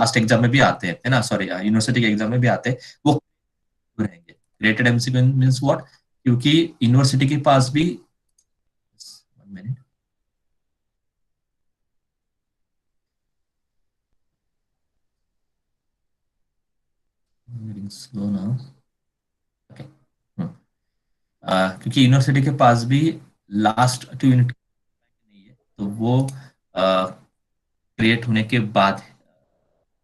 Last exam में भी आते हैं, है ना, सॉरी यूनिवर्सिटी के एग्जाम में भी आते हैं, वो रहेंगे। क्रिएटेड एमसीक्यू मींस व्हाट, क्योंकि यूनिवर्सिटी के पास भी 1 मिनट, स्लो ना, ओके, क्योंकि यूनिवर्सिटी के पास भी लास्ट 2 यूनिट नहीं है, तो वो क्रिएट होने के बाद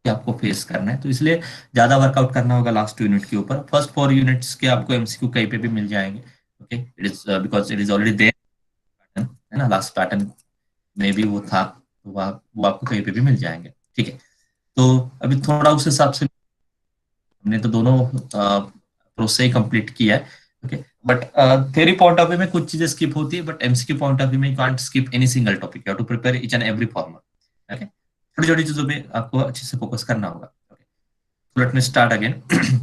कि आपको फेस करना है, तो इसलिए ज्यादा वर्कआउट करना होगा लास्ट 2 यूनिट के ऊपर। फर्स्ट 4 यूनिट्स के आपको एमसीक्यू कहीं पे भी मिल जाएंगे, okay, it is because it is already there, है ना, लास्ट पैटर्न में भी वो था, तो वो आपको कहीं पे भी मिल जाएंगे, ठीक है। तो अभी थोड़ा उस हिसाब से हमने तो दोनों प्रोसेस ही कंप्लीट किया है, okay, but theory point of view में कुछ चीजें स्किप होती है, but MCQ point of view में you can't skip any single topic, you have to prepare each and every formula, okay, छोटी छोटी चीजों पे आपको अच्छे से फोकस करना होगा। So let me start again.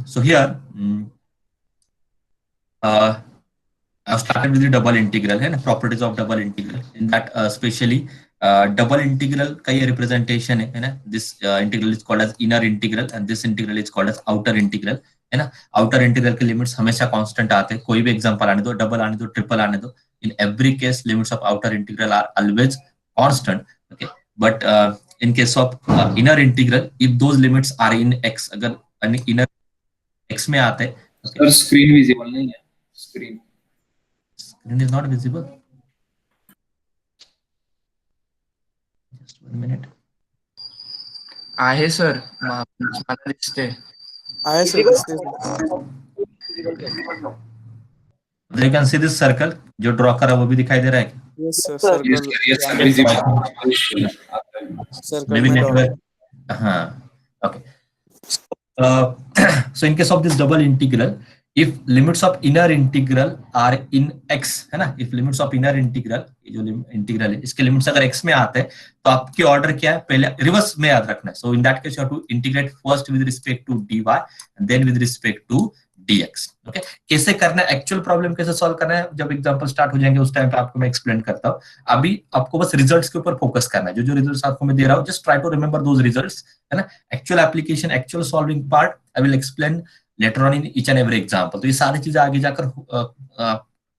So here, I've started with the double integral, है ना, properties of double integral. In that, especially double integral का ये representation है ना. This integral is called as inner integral and this integral is called as outer integral, है ना. Outer integral के limits हमेशा constant आते हैं, कोई भी example आने दो, double आने दो, triple आने दो. In every case, limits of outer integral are always constant, okay. But in case of inner integral, if those limits are in x, अगर inner x में आते हैं, सर स्क्रीन विजिबल नहीं है, screen is not visible. Just 1 minute. आहे sir, मला दिसते. आहे sir, You can see this circle जो ड्रॉ करा वो भी दिखाई दे रहा है क्या? Yes sir, circle Maybe network. Okay. So in case of this double integral, if limits of inner integral are in x, है ना, if limits of inner integral, ये जो इंटीग्रल है इसके लिमिट्स अगर x में आते हैं तो आपकी ऑर्डर क्या है, पहले रिवर्स में याद रखना है. So in that case you have to integrate first with respect to dy and then with respect to dx. Okay, कैसे करना है, एक्चुअल प्रॉब्लम कैसे सॉल्व करना है, जब एग्जांपल स्टार्ट हो जाएंगे उस टाइम पे आपको मैं एक्सप्लेन करता हूँ. अभी आपको बस रिजल्ट्स के ऊपर फोकस करना है. जो जो रिजल्ट्स आपको मैं दे रहा हूँ, just try to remember those results, है ना. Actual application, actual solving part I will explain later on in each and every example. तो ये सारी चीजें आगे जाकर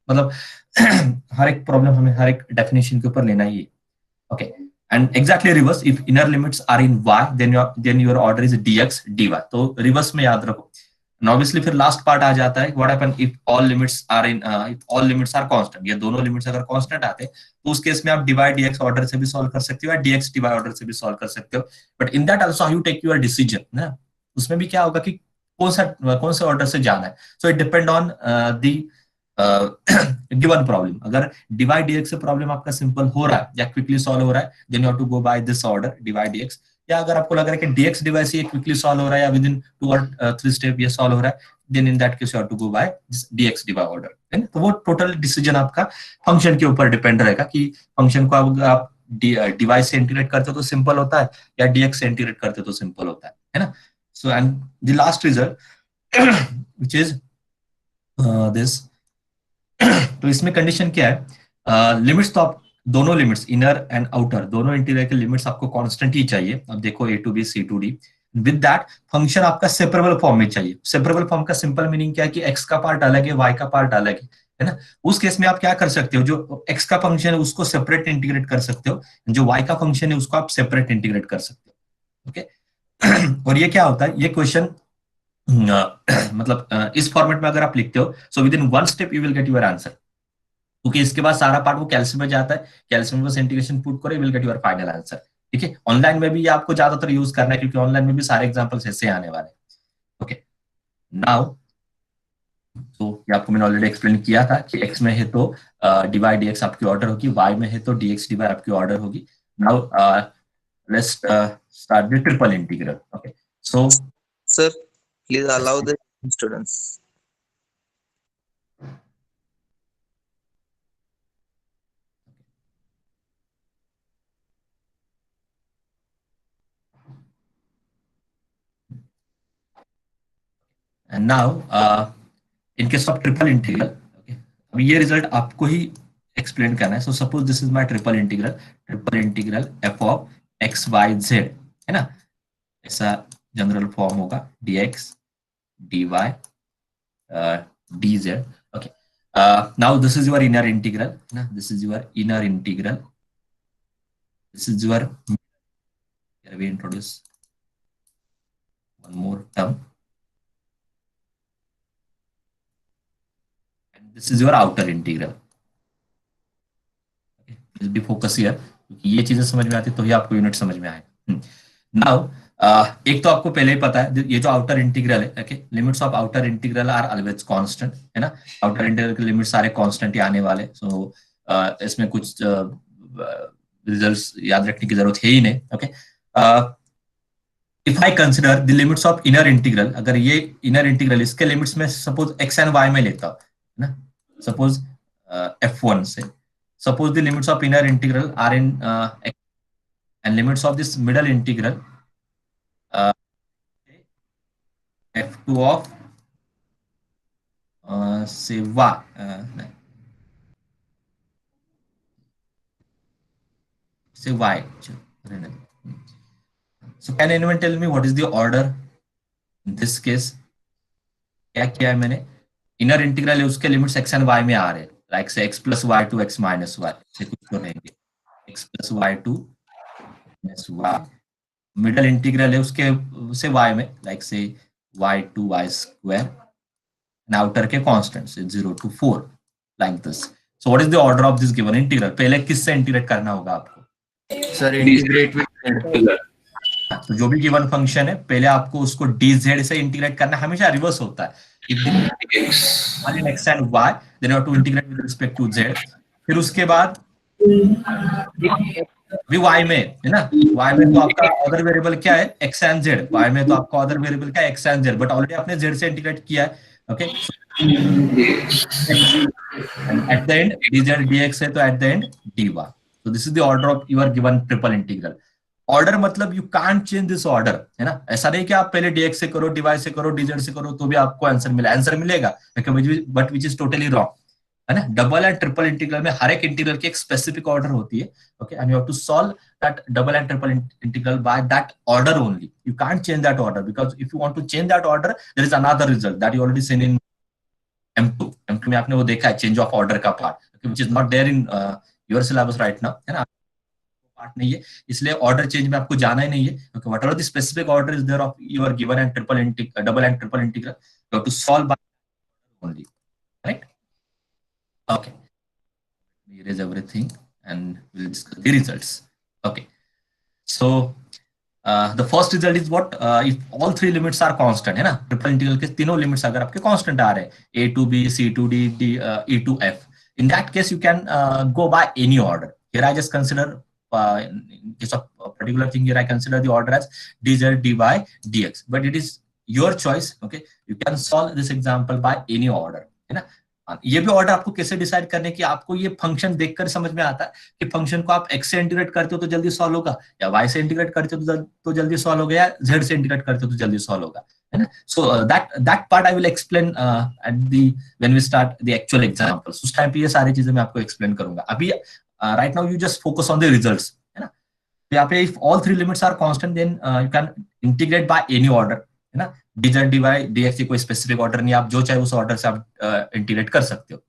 मतलब हर एक प्रॉब्लम हमें हर एक डेफिनेशन के ऊपर लेना ही है. Okay, and exactly reverse, if inner limits are in y, then your order is dx dy. तो रिवर्स में याद रखो. And obviously फिर लास्ट पार्ट आ जाता है, what happen if all limits are in if all limits are constant. ये दोनों limits अगर कांस्टेंट आते हैं तो उस केस में आप डिवाइड dx ऑर्डर से भी सॉल्व कर सकते हो या dx dy ऑर्डर से भी सॉल्व कर सकते हो. But in that also you take your decision ना, उसमें भी क्या होगा कि कौन से ऑर्डर से जाना है. So it depend on the given problem. अगर डिवाइड dx से प्रॉब्लम आपका सिंपल हो रहा है या क्विकली सॉल्व हो रहा है, then you have to go by this order divide dx. या अगर आपको लग रहा है कि dx dy से क्विकली सॉल्व हो रहा है या विद इन 2 और 3 स्टेप ये सॉल्व हो रहा है, then in that case you have to go by dx dy order, है ना. तो वो टोटल डिसीजन आपका फंक्शन के ऊपर डिपेंड रहेगा कि फंक्शन को आप dy से इंटीग्रेट करते हो तो सिंपल होता है या dx से इंटीग्रेट करते हो तो सिंपल होता है ना. So and the last result which is this. तो इसमें कंडीशन क्या है, लिमिट्स तो आप दोनों लिमिट्स इनर एंड आउटर दोनों इंटीरियर के लिमिट्स आपको कांस्टेंट ही चाहिए. अब देखो a to b c to d. With that function आपका सेपरेबल फॉर्म में चाहिए. सेपरेबल फॉर्म का सिंपल मीनिंग क्या है कि x का पार्ट अलग है, y का पार्ट अलग है ना. उस केस में आप क्या कर सकते हो, जो x का फंक्शन है उसको सेपरेट इंटीग्रेट कर सकते हो, जो y का फंक्शन है उसको आप सेपरेट इंटीग्रेट कर सकते हो. ओके, और ये क्या होता है, ये क्वेश्चन मतलब इस फॉर्मेट में अगर आप लिखते हो, so with in 1 step you will get your answer. क्योंकि इसके बाद सारा पार्ट वो कैल्शियम में जाता है, कैल्शियम में बस इंटीग्रेशन पुट करो, you will get your final answer. ठीक है, ऑनलाइन में भी ये आपको ज्यादातर यूज करना है क्योंकि ऑनलाइन में भी सारे एग्जांपल्स ऐसे आने वाले हैं. ओके, नाउ तो ये आपको मैंने ऑलरेडी एक्सप्लेन किया था कि x में है तो डिवाइड dx आपकी ऑर्डर होगी, y में है तो dx dy आपकी ऑर्डर होगी. Now let's start the triple integral. Okay, so sir please allow the students. And now in case of triple integral, okay, अब ये रिजल्ट आपको ही एक्सप्लेन करना है. So suppose this is my triple integral f of x y z, है ना. ऐसा general form होगा dx dy dz. Okay, now this is your inner integral. This is your inner integral. This is your, here we introduce one more term, and this is your outer integral. Okay, please be focus here, क्योंकि ये चीजें समझ में आती तो ही आपको unit समझ में आएगा. नाउ एक तो आपको पहले ही पता है ये जो आउटर इंटीग्रल है, okay, limits of outer integral are always constant, है ना. आउटर इंटीग्रल के लिमिट्स सारे कांस्टेंट ही आने वाले. सो इसमें कुछ रिजल्ट्स याद रखने की जरूरत है ही नहीं. Okay, if I consider the limits of inner integral, अगर ये इनर इंटीग्रल इसके लिमिट्स में सपोज x एंड y में लेता हूं, है ना, सपोज f1 से, suppose the limits of inner integral are in x and limits of this middle integral f2 of say y, say y. So can anyone tell me what is the order in this case? क्या किया है मैंने, inner integral है उसके limits x and y में आ रहे हैं, like से x plus y to x minus y से कुछ तो रहेंगे, x plus y to minus y. Middle integral है उसके से y में, लाइक से y टू वाई स्क्वायर, एंड आउटर के कांस्टेंट से 0 to 4, like this. So what is the order of this given integral? पहले किससे इंटीग्रेट करना होगा आपको? सर इंटीग्रेट विद, तो जो भी गिवन फंक्शन है पहले आपको उसको dz से इंटीग्रेट करना. हमेशा रिवर्स होता है. If the x and y, then you have to integrate with respect to z. फिर उसके बाद भी y में, है ना, y में तो आपका अदर वेरिएबल क्या है, x and z. y में तो आपका अदर वेरिएबल क्या है, x and z, but already आपने z से इंटीग्रेट किया है. Okay, eight the and dz dx है तो eight the and dy. So this is the order of your given triple integral. Order मतलब you can't change this order, है ना. ऐसा नहीं कि आप पहले dx से करो, dy से करो, dz से करो तो भी आपको आंसर मिला. आंसर मिलेगा but which is totally wrong, है ना. डबल एंड ट्रिपल इंटीग्रल में हर एक इंटीग्रल की एक स्पेसिफिक ऑर्डर होती है. Okay, and you have to solve that double and triple integral by that order only. You can't change that order, because if you want to change that order there is another result that you already seen in M2 में. आपने वो देखा है change of order का part, which is not there in your syllabus right now, है ना. Part नहीं है, इसलिए ऑर्डर चेंज में आपको जाना ही नहीं है. Okay, whatever the specific order is there of your given and triple integral, double and triple integral, you have to solve by only, right. Okay, erase everything and we'll discuss the results. Okay, so the first result is what, if all three limits are constant, है ना. Triple integral के तीनों limits अगर आपके constant आ रहे हैं, a to b, c to d, e to f, in that case you can go by any order. Here I just consider in case of a particular thing, here I consider the order as dz dy dx, but it is your choice. Okay, you can solve this example by any order, है ना. ये भी order आपको कैसे decide करने की, आपको ये फंक्शन देखकर समझ में आता है कि फंक्शन को आप x से इंटीग्रेट करते हो तो जल्दी सॉल्व होगा, या y से इंटीग्रेट करते हो तो जल्दी सॉल्व होगा, या z से इंटीग्रेट करते हो तो जल्दी सॉल्व होगा, है ना. So that part I will explain at the when we start the actual examples. उस टाइम पे ये सारी चीजें मैं आपको एक्सप्लेन करूंगा. अभी right now you just focus on the results, है ना. यहाँ पे if all three limits are constant then you can integrate by any order, है ना. dz dy dx की कोई स्पेसिफिक ऑर्डर नहीं, आप जो चाहे उस ऑर्डर से आप इंटीग्रेट कर सकते हो.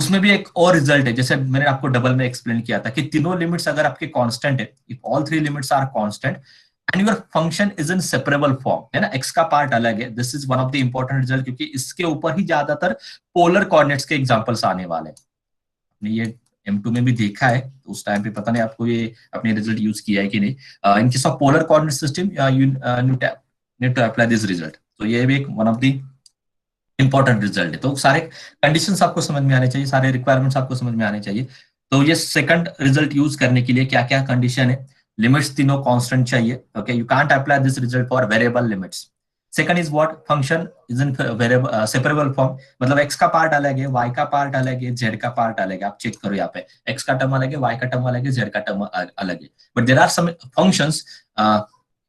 उसमें भी एक और रिजल्ट है, जैसे मैंने आपको डबल में एक्सप्लेन किया था कि तीनों लिमिट्स अगर आपके कांस्टेंट है, if all three limits are constant and your function is in separable form, है ना, x का पार्ट अलग है. This is one of the important result, क्योंकि इसके ऊपर ही ज्यादातर पोलर कोऑर्डिनेट्स के एग्जांपल्स आने वाले हैं. आपने ये M2 में भी देखा है, तो उस टाइम पे पता नहीं आपको ये अपने रिजल्ट यूज किया है कि नहीं. In case of polar coordinate system you need to apply this result. तो ये भी एक one of the important result है. तो सारे कंडीशंस आपको समझ में आने चाहिए, सारे रिक्वायरमेंट्स आपको समझ में आने चाहिए. तो ये सेकंड रिजल्ट यूज करने के लिए क्या क्या कंडीशन है, लिमिट्स तीनों कांस्टेंट चाहिए. Okay, you can't apply this result for variable limits. Second is what, function is in variable separable form, मतलब x का पार्ट अलग है, y का पार्ट अलग है, z का पार्ट अलग है. आप चेक करो यहाँ पे x का टर्म अलग है, y का टर्म अलग है, z का टर्म अलग है. But there are some functions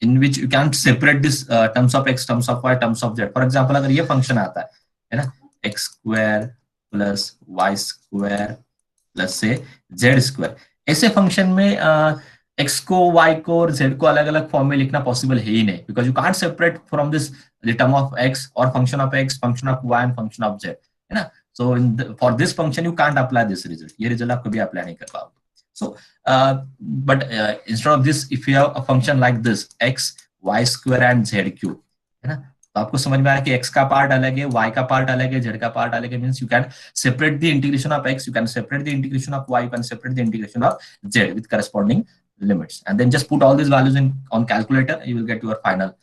in which you can't separate this terms of x, terms of y, terms of z. For example, अगर ये फंक्शन आता है ना, x square plus y square plus से z square, ऐसे function में x को, y को और z को अलग अलग फॉर्म में लिखना पॉसिबल है ही नहीं, because you can't separate from this the term of x और function of x, function of y and function of z, है ना. So for this function you can't apply this result, ये result आप कभी apply नहीं कर पाओगे. So but instead of this, if you have a function like this x y square and z cube, है ना, तो आपको समझ में आया कि x का पार्ट अलग है, y का पार्ट अलग है, z का पार्ट अलग है. Means you can separate the integration of x, you can separate the integration of y, you can separate the integration of z with corresponding limits, and then just put all these values in on calculator, you will get your final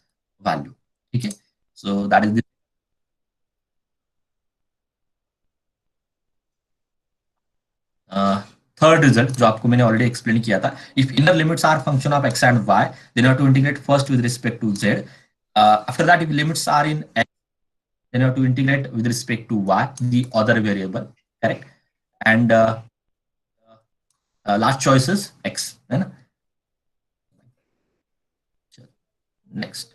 value. Okay, so that is the third result जो आपको मैंने already explain किया था. If inner limits are function of x and y, then you have to integrate first with respect to z. After that, if limits are in x, then you have to integrate with respect to y, the other variable, correct? And last choice is x, है ना. Next,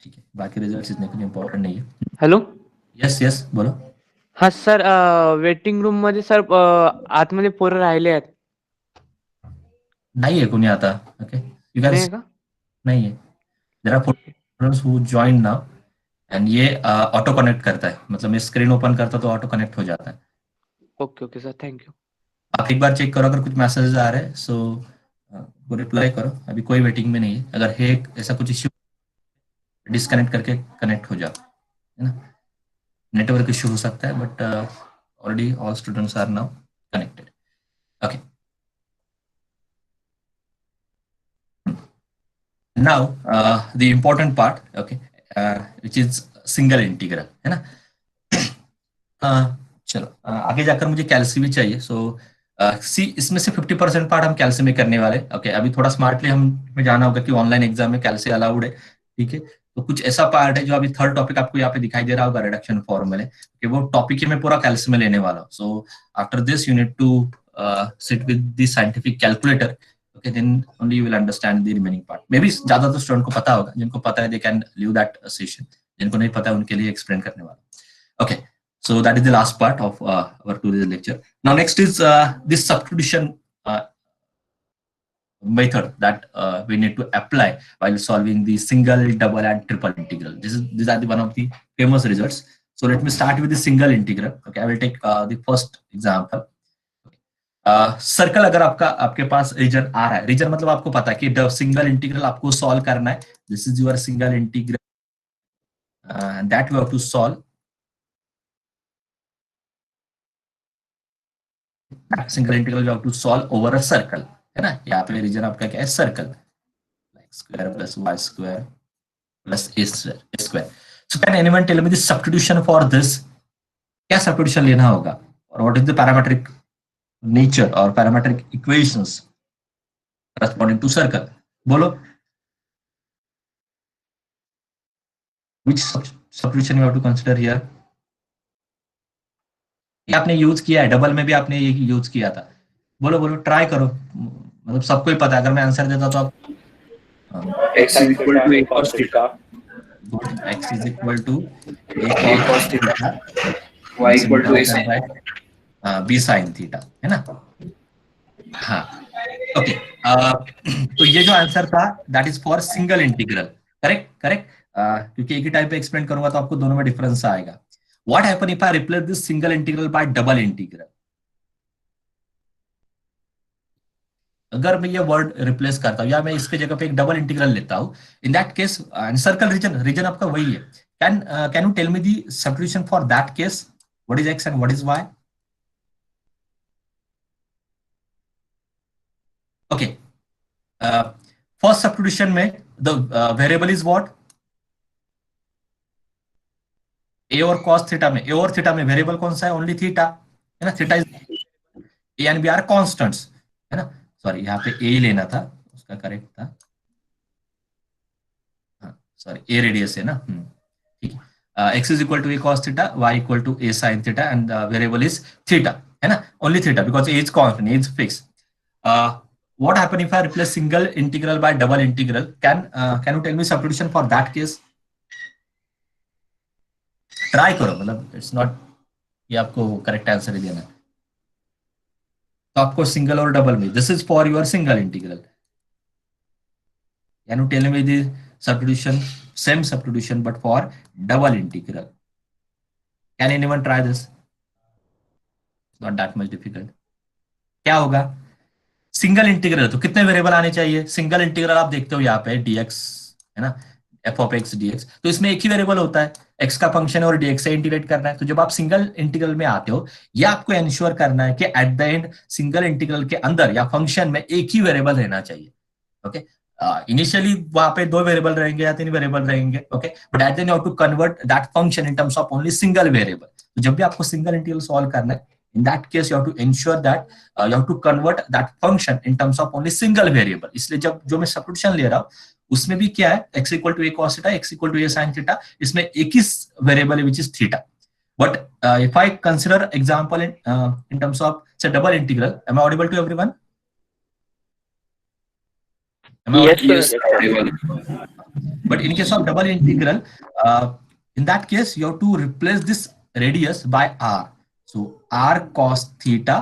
ठीक है, बाकी results इतने कुछ important नहीं है. Hello. Yes yes बोलो. हा सर, वेटिंग रूम मध्ये सर आतमध्ये पोरं राहिले आहेत. नहीं है कोई आता. Okay, you can. नाही का? नहीं है. There are students who join now, and ये ऑटो कनेक्ट करता है, मतलब मैं स्क्रीन ओपन करता तो ऑटो कनेक्ट हो जाता है. Okay okay sir, thank you. आप एक बार चेक करो, अगर कुछ मैसेजेस आ रहे हैं सो वो रिप्लाई करो. अभी कोई वेटिंग में नहीं है. अगर है ऐसा कुछ इश्यू, डिस्कनेक्ट करके कनेक्ट हो जाओ, है ना. नेटवर्क इश्यू हो सकता है, but already all students are now connected. Okay, now the important part, okay, which is single integral, है ना. चलो आगे जाकर मुझे कैल्सी भी चाहिए. सो सी, इसमें से 50% पार्ट हम कैल्सी में करने वाले. ओके, अभी थोड़ा स्मार्टली हमें जाना होगा कि ऑनलाइन एग्जाम में कैल्सी अलाउड है, ठीक है. तो कुछ ऐसा पार्ट है जो अभी थर्ड टॉपिक आपको यहाँ पे दिखाई दे रहा होगा, रिडक्शन फॉर्मूले, कि वो टॉपिक ही मैं पूरा कैल्सी में लेने वाला हूँ. So after this you need to sit with the scientific calculator. Okay, then only you will understand the remaining part. Maybe ज्यादातर स्टूडेंट को पता होगा, जिनको पता है they can leave that session, जिनको नहीं पता है उनके लिए एक्सप्लेन करने वाला. Okay, so that is the last part of our today's lecture. Now next is this substitution method that we need to apply while solving the single, double and triple integral. These are the one of the famous results. So let me start with the single integral. Okay, I will take the first example. Circle अगर आपके पास reason आ रहा है, reason मतलब आपको पता है कि single integral आपको सॉल्व करना है. This is your single integral, that you have to solve. Single integral you have to solve over a circle, है ना. यहाँ पे रीजन आपका क्या है, circle, like square plus y square plus a square. So can anyone tell me the substitution for this? क्या substitution लेना होगा, और what is the parametric nature और parametric equations corresponding to circle? बोलो, which substitution you have to consider here? ये आपने use किया है, डबल में भी आपने ये यूज किया था. बोलो बोलो, ट्राई करो, मतलब सबको ही पता है. अगर मैं आंसर देता तो आप x is equal to a cos theta, x is equal to a cos theta, y equal to a sin, b sin theta, है ना. हाँ, ओके. तो ये जो आंसर था that is for single integral. Correct correct, क्योंकि एक ही type पे एक्सप्लेन करूंगा तो आपको दोनों में डिफरेंस आएगा. What happen if I replace this single integral by double integral? अगर मैं ये वर्ड रिप्लेस करता हूँ या मैं इसके जगह पे एक डबल इंटीग्रल लेता हूँ, in that case circle region आपका वही है. Can you tell me the substitution for that case? What is x and what is y? Okay, first substitution में the variable is what? A और cos theta में, ए और theta में variable कौन सा है? ओनली थीटा, है ना. Theta is a and b are constants, है ना. सॉरी, यहाँ पे ए ही लेना था, उसका करेक्ट था. हाँ सॉरी, ए रेडियस है ना. ठीक है. X is equal to a cos theta, y equal to a sin theta, and variable is theta, है ना. Only theta because a is constant, a is fix. What happen if I replace single integral by double integral? Can you tell me substitution for that case? Try करो, मतलब it's not ये आपको correct answer ही देना है. तो आपको single और double में, this is for your single integral. Can you tell me the substitution, same substitution but for double integral? Can anyone try this? Not that much difficult. क्या होगा? सिंगल इंटीग्रल तो कितने वेरिएबल आने चाहिए? Single integral आप देखते हो यहाँ पे dx है ना, f ऑफ x dx, तो इसमें एक ही वेरिएबल होता है, x का फंक्शन है और dx से इंटीग्रेट करना है। तो जब आप सिंगल इंटीग्रल में आते हो, ये आपको एंश्योर करना है कि eight the and single integral के अंदर या फंक्शन में एक ही वेरिएबल रहना चाहिए। ओके, इनिशियली वहां पे 2 वेरिएबल रहेंगे या 3 वेरिएबल रहेंगे, okay, but at the end you have to convert that function in terms of only single variable. तो जब भी आपको सिंगल इंटीग्रल सॉल्व करना है, in that case you have to ensure that you have to convert that function in terms of only single variable। इसलिए जब जो मैं सब्स्टिट्यूशन ले रहा हूँ उसमें भी क्या है, x equal to a cos theta, x equal to a sin theta, इसमें एक ही वेरिएबल है which is theta। But if I consider example in terms of say double integral, am I audible to everyone? Am I audible? Yes, audible. But in case of double integral, in that case you have to replace this radius by r. So r cos theta,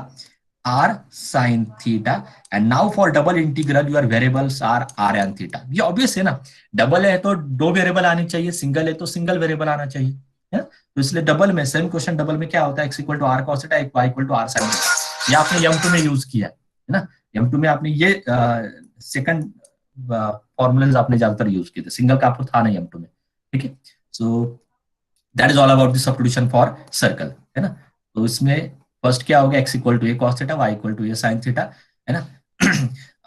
r sin theta, and now for double integral your variables are r and theta। ये obvious है ना, double है तो 2 variable आने चाहिए, single है तो single variable आना चाहिए, है? तो इसलिए डबल में सेम क्वेश्चन डबल में क्या होता है, x equal to r cos theta, y equal to r sin theta। ये आपने m2 में यूज किया है ना, m2 में आपने ये सेकंड फॉर्मूलाज आपने ज्यादातर यूज किए थे, सिंगल का आपको था नहीं m2 में, ठीक है। So that is all about the substitution for circle, है ना। तो इसमें फर्स्ट क्या होगा, x equal to a cos theta, y equal to a sin theta, है ना।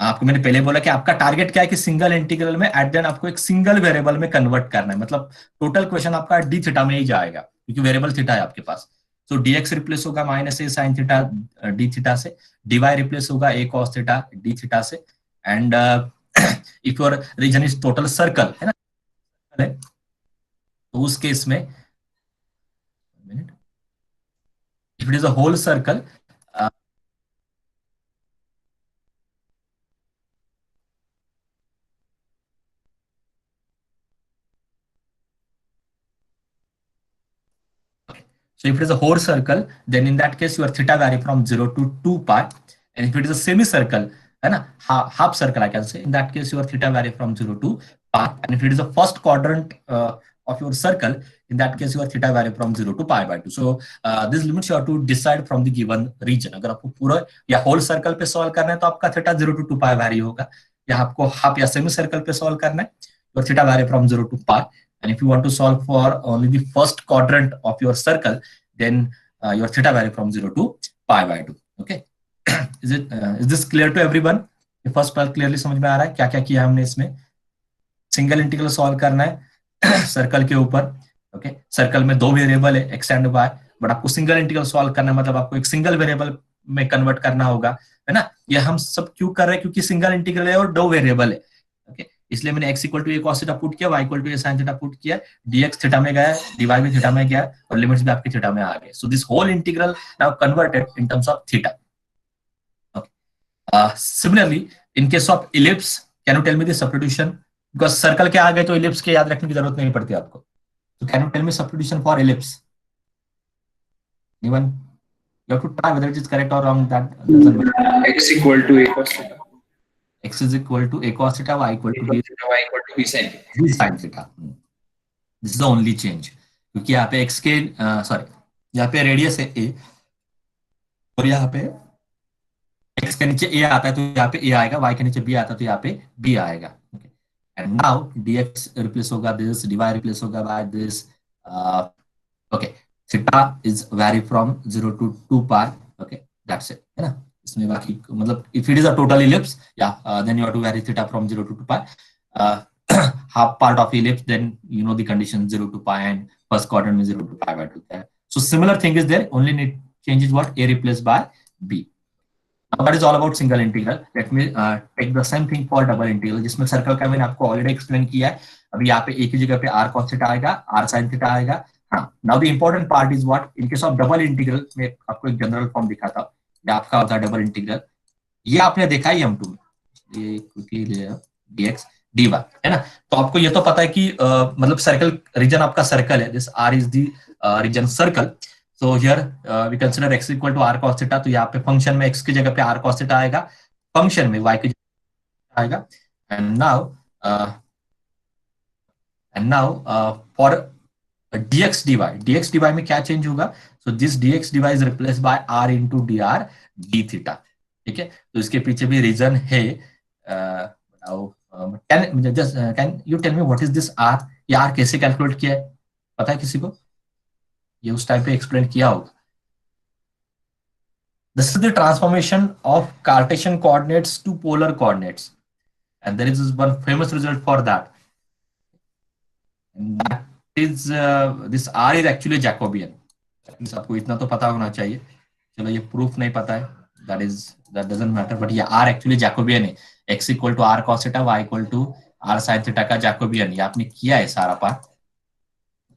आपको मैंने पहले बोला कि आपका टारगेट क्या है कि सिंगल इंटीग्रल में एट देन आपको एक सिंगल वेरिएबल में कन्वर्ट करना है, मतलब टोटल क्वेश्चन आपका डी थीटा में ही जाएगा क्योंकि वेरिएबल थीटा है आपके पास। तो dx रिप्लेस होगा minus a sin theta d theta से, dy रिप्लेस होगा a cos theta d theta से, and if your region is total circle, है ना, तो उस केस में if it is a whole circle, so if it is a whole circle, then in that case your theta vary from 0 to 2 pi, and if it is a semicircle, है ना, half circle I can say, in that case your theta vary from 0 to pi, and if it is a first quadrant of your circle, in that case your theta vary from 0 to pi by 2। so this limits you have to decide from the given region। अगर आपको पूरा या whole circle पे solve करना है तो आपका theta 0 to 2 pi vary होगा, या आपको हाफ या सेमी सर्कल पे सॉल्व करना है तो theta vary from 0 to pi, and if you want to solve for only the first quadrant of your circle, then your theta vary from 0 to pi by 2। okay, is this clear to everyone? ये first part clearly समझ में आ रहा है क्या क्या किया हमने इसमें? सिंगल इंटीग्रल सॉल्व करना है सर्कल के ऊपर, ओके, सर्कल में 2 वेरिएबल है x एंड y, बट आपको सिंगल इंटीग्रल सॉल्व करना है, मतलब आपको एक सिंगल वेरिएबल में कन्वर्ट करना होगा, है ना। ये हम सब क्यों कर रहे हैं, क्योंकि सिंगल इंटीग्रल है और 2 वेरिएबल है, ओके, इसलिए मैंने x equal to a cos theta put किया, y equal to a sin theta put किया, dx थीटा में गया, dy भी थीटा में गया और लिमिट्स भी आपके थीटा में आ गए। So this whole integral now converted in terms of theta. Similarly in case of ellipse, can you tell me the substitution, because circle के आ गए तो इलिप्स के याद रखने की जरूरत नहीं पड़ती आपको। So can you tell me substitution for ellipse? Anyone? You have to try whether it is correct or wrong. That doesn't matter. X equal to a cos theta, X is equal to a cos theta, y equal to b y equal to b sin theta. This is the only change. क्योंकि यहाँ पे x के यहाँ पे radius है a और यहाँ पे x के नीचे a आता है तो यहाँ पे a आएगा, y के नीचे b आता है तो यहाँ पे b आएगा। And now dx replace होगा this, dy replace होगा by this, okay, theta is vary from 0 to 2 pi, okay, that's it, है ना। इसमें बाकी मतलब if it is a total ellipse, yeah, then you have to vary theta from 0 to 2 pi, half part of ellipse, then you know the condition 0 to pi and first quadrant में 0 to pi by 2 है। So similar thing is there, only need changes what, a replaced by b। Now that is all about single integral. Let me take the same thing for double integral, जिसमें circle का मैंने आपको already explain किया है। अभी यहाँ पे एक ही जगह पे r cos थीटा आएगा, r sin थीटा आएगा। हाँ, now the important part is what, in case of double integral में आपको एक जनरल फॉर्म दिखाता हूँ, ये आपका होता है डबल इंटीग्रल। ये आपने देखा ही m2 में, ये क्योंकि dx dy, है ना। तो आपको ये तो पता है कि मतलब सर्कल रीजन आपका सर्कल है, this r is the region circle. So here we consider x equal to r cos theta, तो यहाँ पे फंक्शन में x की जगह पे r cos theta आएगा, फंक्शन में y की जगह आएगा, and now and now for dx dy में क्या चेंज होगा? So this dx dy is replace by r into d r d theta. ठीक है, तो इसके पीछे भी रीजन है। Can you tell me what is this r? ये r कैसे कैलकुलेट किया है, पता है किसी को? ये उस टाइम पे एक्सप्लेन किया होगा। This is the transformation of Cartesian coordinates to polar coordinates, and there is one famous result for that. And that is this r is actually Jacobian. आपको इतना तो पता होना चाहिए। चलो ये प्रूफ नहीं पता है, that doesn't matter, but ये r actually Jacobian है। x equal to r cos theta, y equal to r sin theta का Jacobian। ये आपने किया है सारा पार्ट,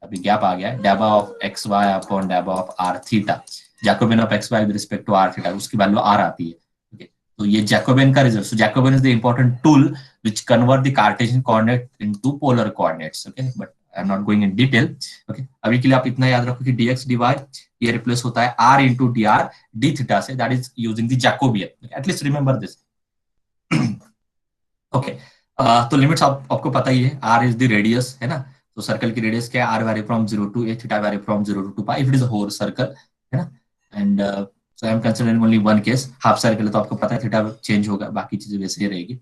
अभी गैप आ गया है। डेबा ऑफ एक्स वाई अपॉन डेबा of r theta, Jacobian of x y with respect to r theta, उसकी वैल्यू आर आती है। okay? तो ये जैकोबियन का result. So Jacobian is the important tool which convert the Cartesian coordinate into polar coordinates. Okay, but I am not going in detail. Okay, अभी के लिए आप इतना याद रखो कि dx dy ये रिप्लेस होता है r into d r d theta से, that is using the Jacobian. At least remember this. Okay, तो लिमिट्स आपको पता ही है। r इज द रेडियस, है ना? तो सर्कल की रेडियस क्या है? r vary from 0 to a, theta vary from 0 to 2 pi if it is a whole circle, है ना? And so I am considering only one case, half circle है तो आपको पता है थीटा चेंज होगा, बाकी चीजें वैसे ही रहेगी।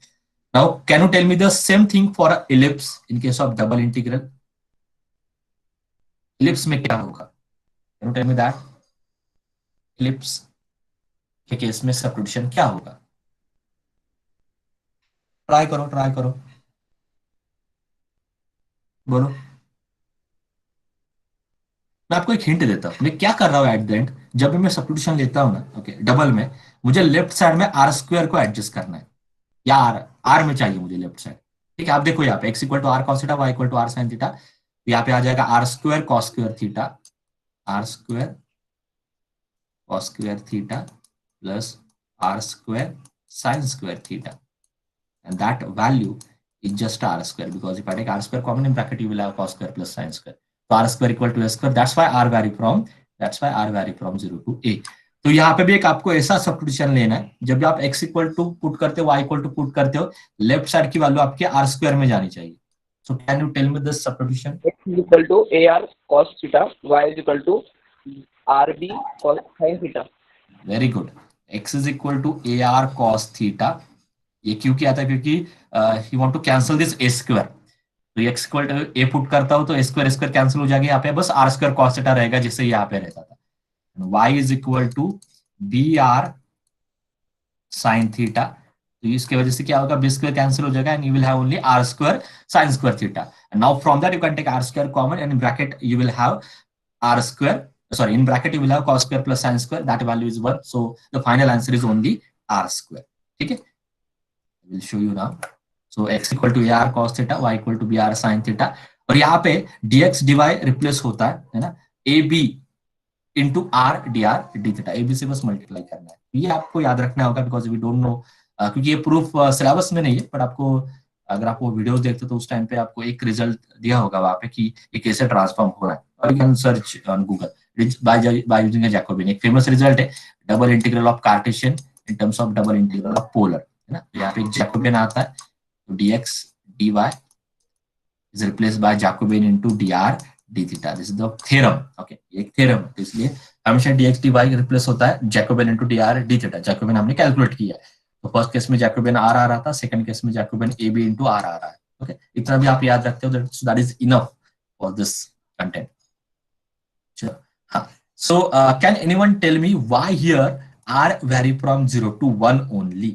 Now can you tell me the same thing for a ellipse in case of double integral? Ellipse में क्या होगा? Can you tell me that? Ellipse के केस में सब्स्टिट्यूशन क्या होगा? ट्राई करो बोलो। मैं आपको एक हिंट देता हूं, मैं क्या कर रहा हूं एट द एंड, जब भी मैं सब्स्टिट्यूशन लेता हूं ना, ओके, डबल में मुझे लेफ्ट साइड में आर स्क्वायर को एडजस्ट करना है, या आर में चाहिए मुझे लेफ्ट साइड। ठीक है, आप देखो यहाँ पे x equal to r cos theta, y equal to r sine theta, यहाँ पे आ जाएगा r square cos square theta, r square cos square theta plus r square sine square theta, and that value is just r square, because if I take r square common in bracket you will have cos square plus sin square, so r square equal to a square, that's why r vary from 0 to a। तो यहाँ पे भी एक आपको ऐसा substitution लेना है, जब भी आप x इक्वल टू पुट करते हो, y इक्वल टू पुट करते हो, लेफ्ट साइड की वैल्यू आपके r स्क्वायर में जानी चाहिए। So can you tell me this substitution? x is equal to AR cos theta, y is equal to RB cos sin theta। Very good, x is equal to AR cos theta। ये क्यों किया था? क्योंकि you want to cancel this a square, तो ये x equal to a put करता हूं तो a स्क्वायर कैंसिल हो जाएगा, यहाँ पे बस r स्क्वायर cos थीटा रहेगा जिससे यहाँ पे रहता था। y is equal to br sin theta, तो इसकी वजह से क्या होगा? b स्क्वायर कैंसिल हो जाएगा and you will have only r square sin square theta. And now from that you can take r square common and in bracket you will have r square, sorry in bracket you will have cos square plus sin square, that value is 1, so the final answer is only r square. ठीक है, I will show you now. So x equal to AR cos theta, y equal to BR sin theta, और यहाँ पे dx dy replace होता है ना, AB into R dr d theta, AB से बस मल्टीप्लाई करना है। ये आपको याद रखना होगा बिकॉज वी डोंट नो, क्योंकि ये प्रूफ सिलेबस में नहीं है, बट आपको अगर आप वो वीडियोस देखते तो उस टाइम पे आपको एक रिजल्ट दिया होगा वहां पे कि ये कैसे ट्रांसफॉर्म हो रहा है, और you can search on Google by using Jacobian. एक फेमस रिजल्ट है double integral of Cartesian in terms of double integral of polar, है ना? यहाँ पे एक जैकोबियन आता है, तो dx dy is replaced by Jacobian into dr d theta, this is the theorem। okay, एक theorem है, तो इसलिए हमेशा dx dy रिप्लेस होता है Jacobian into dr d theta। Jacobian हमने कैलकुलेट किया है, तो फर्स्ट केस में Jacobian r आ रहा था, सेकंड केस में Jacobian ab into r आ रहा है। ओके, इतना भी आप याद रखते हो, that is enough for this content. चलो, हाँ, so can anyone tell me why here r vary from 0 to 1 only?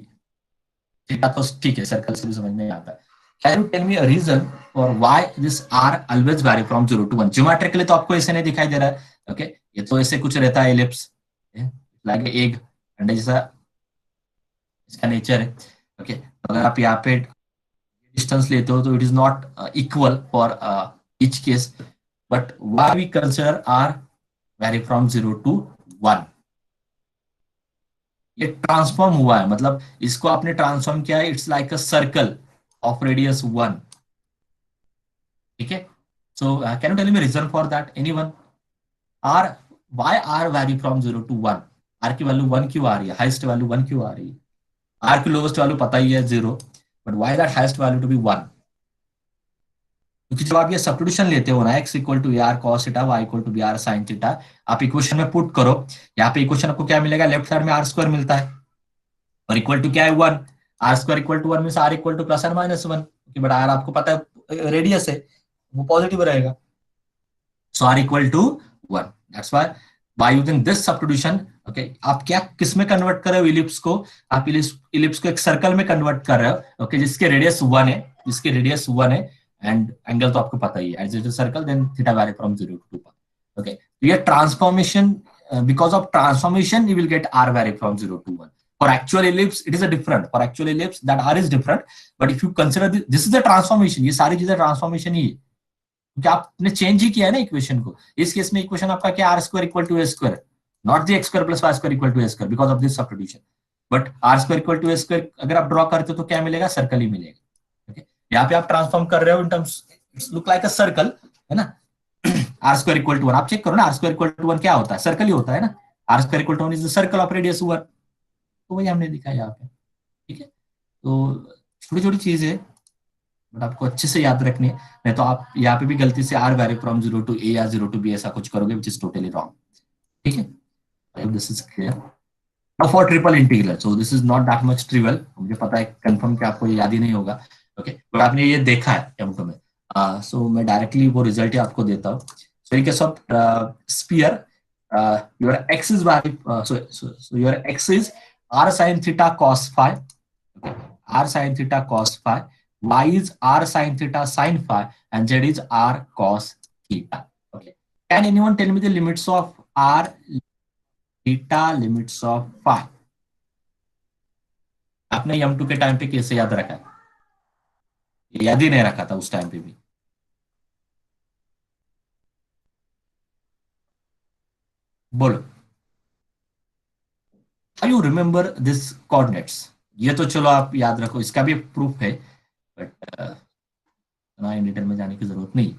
तो ठीक है, सर्कल से भी समझ में आता है। Can you tell me a reason for why this r always vary from 0 to 1? Geometrically तो आपको ऐसे नहीं दिखाई दे रहा है, ओके, ये तो ऐसे कुछ रहता है, एलिप्स लाइक एग अंडे जैसा इसका नेचर है। ओके, अगर आप यहाँ पे डिस्टेंस लेते हो तो it is not equal for each case, but why we consider r vary from 0 to 1? ये ट्रांसफॉर्म हुआ है, मतलब इसको आपने ट्रांसफॉर्म किया है, it's like a circle of radius 1। ठीक है, so can you tell me reason for that? Anyone? R, why r vary from 0 to 1? R की वैल्यू 1 क्यों आ रही है? हाईएस्ट वैल्यू 1 क्यों आ रही है? आर की लोवेस्ट वैल्यू पता ही है 0, but why that highest value to be 1? क्योंकि जब आप ये सब्स्टिट्यूशन लेते हो ना, x equal to AR cos theta, y equal to BR sin theta, आप इक्वेशन में पुट करो, यहाँ पे इक्वेशन आपको क्या मिलेगा, लेफ्ट साइड में आर स्क्वायर मिलता है और इक्वल टू क्या है 1, r square equal to 1 means r equal to plus and minus 1, क्योंकि बट आर आपको पता है रेडियस है, वो पॉजिटिव रहेगा, so r equal to 1, that's why by using this substitution, okay, आप क्या किस में कन्वर्ट कर रहे हो, इलिप्स को, आप इलिप्स को एक सर्कल में कन्वर्ट कर रहे हो, ओके, जिसके रेडियस 1 है, जिसके रेडियस 1 है, एंड एंगल तो आपको पता ही है, as it is circle then theta vary from 0 to 2 pi, okay, तो ये transformation, because of transformation you will get r vary from 0 to 1. For actual ellipse it is a different, for actual ellipse that r is different, but if you consider this is a transformation, ये सारी चीजें transformation ही है, क्योंकि आपने change ही किया है ना equation को, इस केस में इक्वेशन आपका क्या, r square equal to a square, not the x square plus y square equal to a square, because of this substitution, but r square equal to a square अगर आप draw करते हो तो क्या मिलेगा, सर्कल ही मिलेगा, ओके, यहाँ पे आप ट्रांसफॉर्म कर रहे हो in terms, it's look like a circle, है ना, आर स्क्वायर इक्वल टू 1, आप चेक करो ना, आर स्क्वायर इक्वल टू 1 क्या होता है, सर्कल ही होता है ना, r square equal to 1 is the circle of radius 1, तो वही हमने दिखा यहाँ पे, ठीक है, तो छोटी छोटी चीज है बट आपको अच्छे से याद रखनी है, नहीं तो आप यहाँ पे भी गलती से r vary from 0 to a या 0 to b ऐसा कुछ करोगे विच इज टोटली रॉन्ग, ठीक है, I hope this is clear. Now for triple integral, so this is not that much trivial, मुझे पता है कंफर्म कि आपको ये याद ही नहीं होगा, ओके, बट आपने ये देखा है एम2 में, सो मैं डायरेक्टली वो रिजल्ट ही आपको देता हूँ। So in case of sphere, your x is value, so your x is r sin theta cos phi, okay, r sin theta cos phi, y is r sin theta sin phi, and z is r cos theta, okay, can anyone tell me the limits of r theta, limits of phi? आपने m2 के time पे कैसे याद रखा है, याद ही नहीं रखा था उस टाइम पे भी, बोलो, यू रिमेंबर दिस कोऑर्डिनेट्स, ये तो चलो आप याद रखो, इसका भी प्रूफ है, बट ना इन डिटेल में जाने की जरूरत नहीं।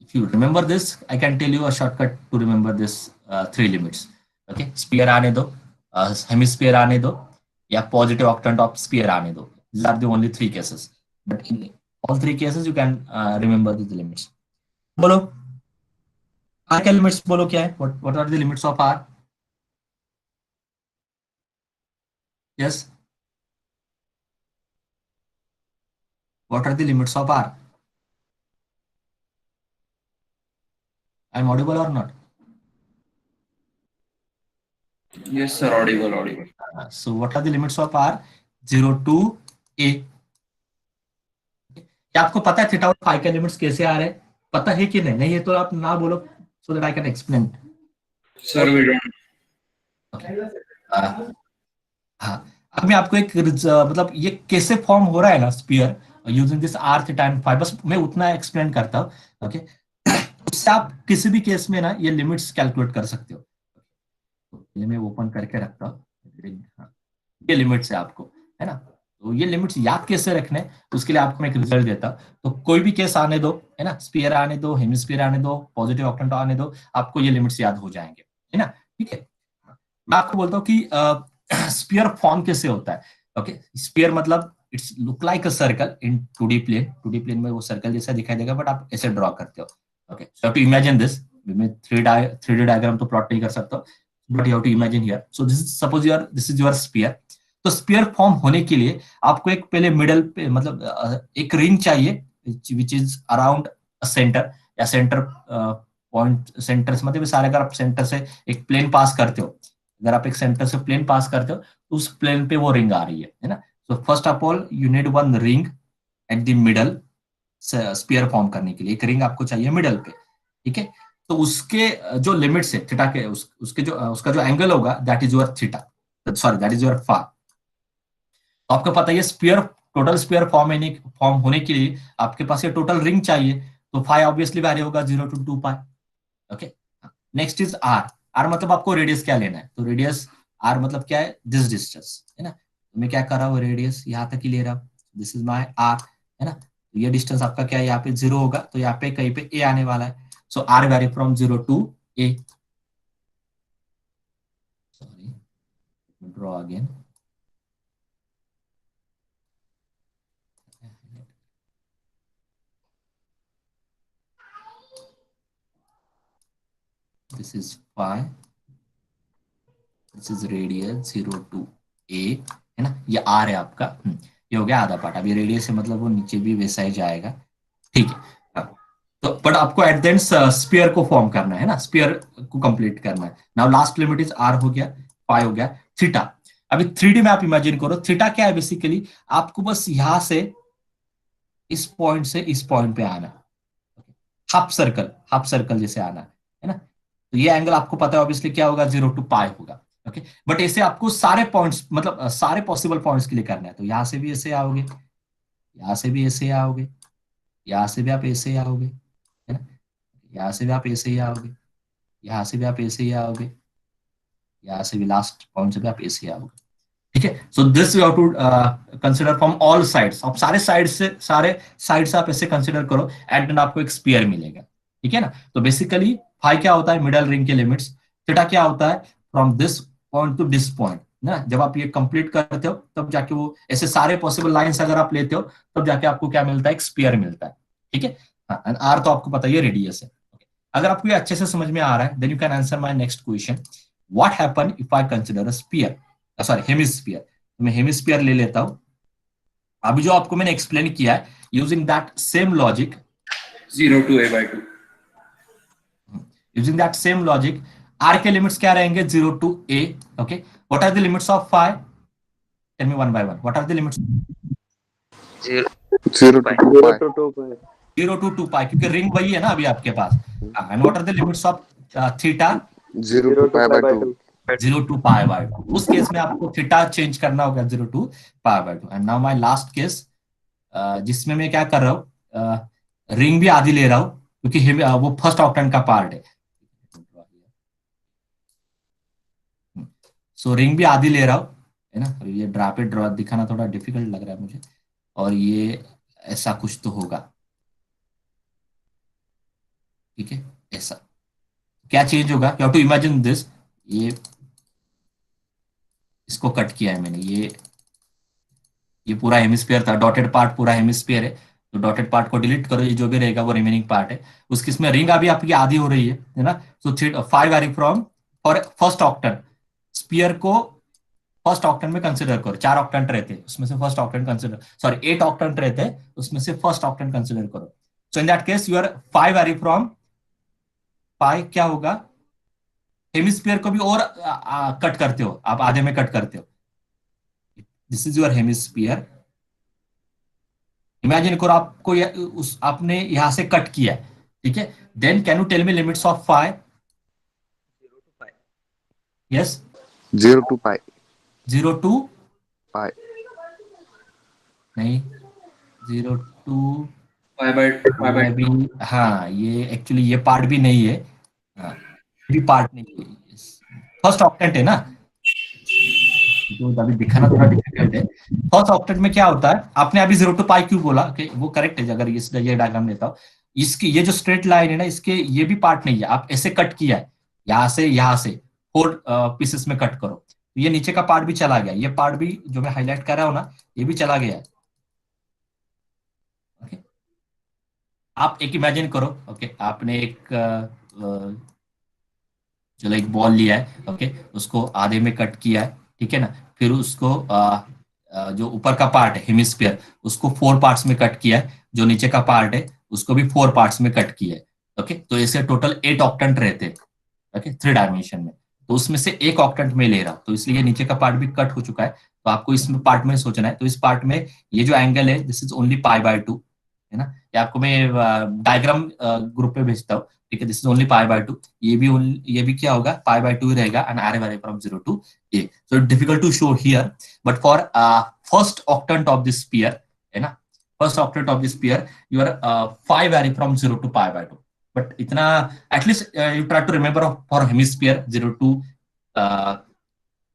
If you remember this, I can tell you a shortcut to remember this three limits. Okay, sphere आने दो, hemisphere आने दो, या positive octant of sphere आने दो. These are the only three cases. But in all three cases, you can remember these limits. बोलो, R के limits बोलो क्या है? What are the limits of R? Yes. What are the limits of R? I'm audible or not? Yes, sir. Audible, audible. So what are the limits of R? 0 to a. क्या आपको पता है theta और phi के limits कैसे आ रहे हैं? पता है कि नहीं? नहीं है तो आप ना बोलो, so that I can explain. Sir, we don't. Okay. हाँ, अब मैं आपको एक मतलब ये कैसे फॉर्म हो रहा है ना sphere using this r theta and phi, बस मैं उतना एक्सप्लेन करता हूँ, ओके, उससे आप किसी भी केस में ना ये लिमिट्स कैलकुलेट कर सकते हो। तो पहले मैं ओपन करके रखता हूँ, ये लिमिट्स है आपको, है ना, तो ये लिमिट्स याद कैसे रखने, उसके लिए आपको मैं एक रिजल्ट देता हूँ, तो कोई भी केस आने दो, है ना, स्फीयर आने दो, हेमिस्फीयर आने दो, पॉजिटिव ऑक्टेंट आने दो, आपको ये लिमिट्स याद हो जाएंगे, है ना, ठीक है। मैं आपको बोलता हूँ कि स्फीयर फॉर्म कैसे होता है, ओके, स्फीयर मतलब it's look like a circle in 2D plane, 2D plane में वो सर्कल जैसा दिखाई देगा, बट आप ऐसे ड्रॉ करते हो, okay, so have to imagine this, मैं 3D डायग्राम तो प्लॉट नहीं कर सकता, but you have to imagine here, so this is suppose this is your sphere, तो स्फीयर फॉर्म होने के लिए आपको एक पहले मिडल पे मतलब एक रिंग चाहिए विच इज अराउंड सेंटर, या सेंटर पॉइंट, सेंटर से मतलब सारे, अगर आप सेंटर से एक प्लेन पास करते हो, अगर आप एक सेंटर से प्लेन पास करते हो तो उस प्लेन पे वो रिंग आ रही है ना, so first of all you need one ring at the middle, sphere form करने के लिए एक रिंग आपको चाहिए मिडल पे, ठीक है, तो उसके जो लिमिट्स है थीटा के, उसके जो उसका जो एंगल होगा that is your theta, sorry that is your phi, तो आपको पता है स्फीयर, टोटल स्फीयर फॉर्म होने के लिए आपके पास ये टोटल रिंग चाहिए, तो फाई ऑब्वियसली वैरी होगा 0 to 2 pi, okay. Next is r, r मतलब आपको रेडियस क्या लेना है, तो रेडियस आर मतलब क्या है, दिस डिस्टेंस, है ना, तो मैं क्या कर रहा हूँ, रेडियस यहाँ तक ही ले रहा हूँ, दिस इज माई आर, है ना, तो ये डिस्टेंस आपका क्या है, यहाँ पे 0 होगा, तो यहाँ पे कहीं पे ए आने वाला है, so r vary from 0 to a, sorry draw again, this is phi, this is radius 0 to a, है ना, ये r है आपका। ये हो गया आधा पार्ट। अब ये रेडियस से मतलब वो नीचे भी वैसा ही जाएगा, ठीक है। तो बट आपको एट द एंड स्फीयर को फॉर्म करना है ना, स्फीयर को कंप्लीट करना है। Now last limit is r हो गया, पाई हो गया, थीटा। अभी 3D में आप इमेजिन करो, थीटा क्या है बेसिकली, आपको बस यहां से इस पॉइंट से इस पॉइंट पे आना, हाफ सर्कल जैसे आना है ना। तो ये एंगल आपको पता है ऑब्वियसली क्या होगा, 0 to पाई होगा, ओके। बट ऐसे आपको सारे पॉइंट्स मतलब सारे पॉसिबल पॉइंट्स के लिए करना है। तो यहां से भी ऐसे आओगे, यहां से भी ऐसे आओगे, यहां से भी आप ऐसे ही आओगे, है ना, यहां से भी आप ऐसे ही आओगे, यहां से भी आप ऐसे ही आओगे, यहां से भी लास्ट पॉइंट से भी आप ऐसे ही आओगे, ठीक है। So this you have to consider from all sides. अब सारे साइड से आप ऐसे कंसीडर करो, एट एंड आपको एक स्फीयर मिलेगा, ठीक है ना। तो बेसिकली फाई क्या होता है, मिडल रिंग के लिमिट्स। थीटा क्या होता है, from this point two this point ना। जब आप ये कंप्लीट करते हो तब जाके वो ऐसे सारे पॉसिबल लाइंस अगर आप लेते हो तब जाके आपको क्या मिलता है, एक स्फीयर मिलता है, ठीक है। हाँ, एंड आर तो आपको पता है ये रेडियस है। अगर आपको ये अच्छे से समझ में आ रहा है, then you can answer my next question, what happen if I consider a sphere, sorry hemisphere. मैं हेमिस्फीयर ले लेता हूं। अभी जो आपको मैंने एक्सप्लेन किया है, using that same logic, 0 to a by 2. Using that same logic, r के लिमिट्स क्या रहेंगे, 0 to a, okay. What are the limits of phi, tell me one by one, what are the limits? 0 to 2 pi. 0 to 2 pi, क्योंकि ring वही है ना अभी आपके पास। And what are the limits of theta? 0 to pi by 2. 0 to pi by 2। उस case में आपको थीटा चेंज करना होगा 0 to pi by 2। And now my last case, जिसमें मैं क्या कर रहा हूँ, रिंग भी आधी ले रहा हूँ क्योंकि वो फर्स्ट ऑक्टेंट का पार्ट है। सो रिंग भी आधी ले रहा हूँ, है ना। ये ड्रा दिखाना थोड़ा डिफिकल्ट लग रहा है मुझे, और ये ऐसा कुछ तो होगा, ठीक है। ऐसा क्या चेंज होगा, you have to imagine this, ये इसको कट किया है मैंने, ये पूरा हेमिस्फीयर था, डॉटेड पार्ट पूरा हेमिस्फीयर है। तो डॉटेड पार्ट को डिलीट करो, ये जो भी रहेगा वो रिमेनिंग पार्ट है। उसकी इसमें रिंग अभी आपकी आधी हो रही है ना। So 5 vary from for first octant, sphere को फर्स्ट ऑक्टेंट में कंसिडर करो। 4 ऑक्टेंट रहते हैं, उसमें से first octant consider, sorry 8 octant रहते हैं, उसमें से फर्स्ट ऑक्टेंट कंसिडर करो। So in that case your 5 vary from pi क्या होगा, हेमिस्फीयर को भी और कट करते हो आप, आधे में कट करते हो। This is your hemisphere. Imagine करो आपको आपने यहां से कट किया है, ठीक है। Then can you tell me limits of phi? 0 to pi. Yes, 0 to pi. 0 to Pi. नहीं, 0 to Pi by भी, हाँ ये एक्चुअली ये पार्ट भी नहीं है, हाँ भी पार्ट नहीं है, फर्स्ट ऑक्टेंट है ना, तो अभी दिखाना थोड़ा डिफिकल्ट है। फर्स्ट ऑक्टेंट में क्या होता है, आपने अभी 0 to pi क्यों बोला, वो करेक्ट है। अगर ये डायग्राम लेता हूँ, इसकी ये जो स्ट्रेट लाइन है ना, इसके ये भी पार्ट नहीं है, आप ऐसे कट किया है, यहाँ से 4 पीसेस में कट करो, तो ये नीचे का पार्ट भी चला गया, ये पार्ट भी जो मैं हाईलाइट कर रहा हूँ ना, ये भी चला गया है, ओके। आप एक इमेजिन करो, ओके, आपने चलो एक बॉल लिया है, ओके, उसको आधे में कट किया है, ठीक है ना। फिर उसको जो ऊपर का पार्ट है हेमिस्फीयर, उसको 4 पार्ट्स में कट किया है, जो नीचे का पार्ट है उसको भी 4 पार्ट्स में कट किया है, ओके। तो ऐसे टोटल 8 ऑक्टेंट रहते हैं, ओके, 3 डायमेंशन में। तो उसमें से एक ऑक्टेंट में ले रहा हूं, तो इसलिए नीचे का पार्ट भी कट हो चुका है। तो आपको इस पार्ट में सोचना है। तो इस पार्ट में ये जो एंगल है, this is only pi by 2, है ना। ये आपको मैं डायग्राम ग्रुप पे भेजता हूँ, ठीक है। This is only pi by 2, ये भी क्या होगा, पाई बाय 2 रहेगा, and r vary from 0 to a। So it's difficult to show here, but for first octant of this sphere, है ना, first octant of this sphere, your 5 vary from 0 to pi by 2। But इतना at least you try to remember for hemisphere 0 to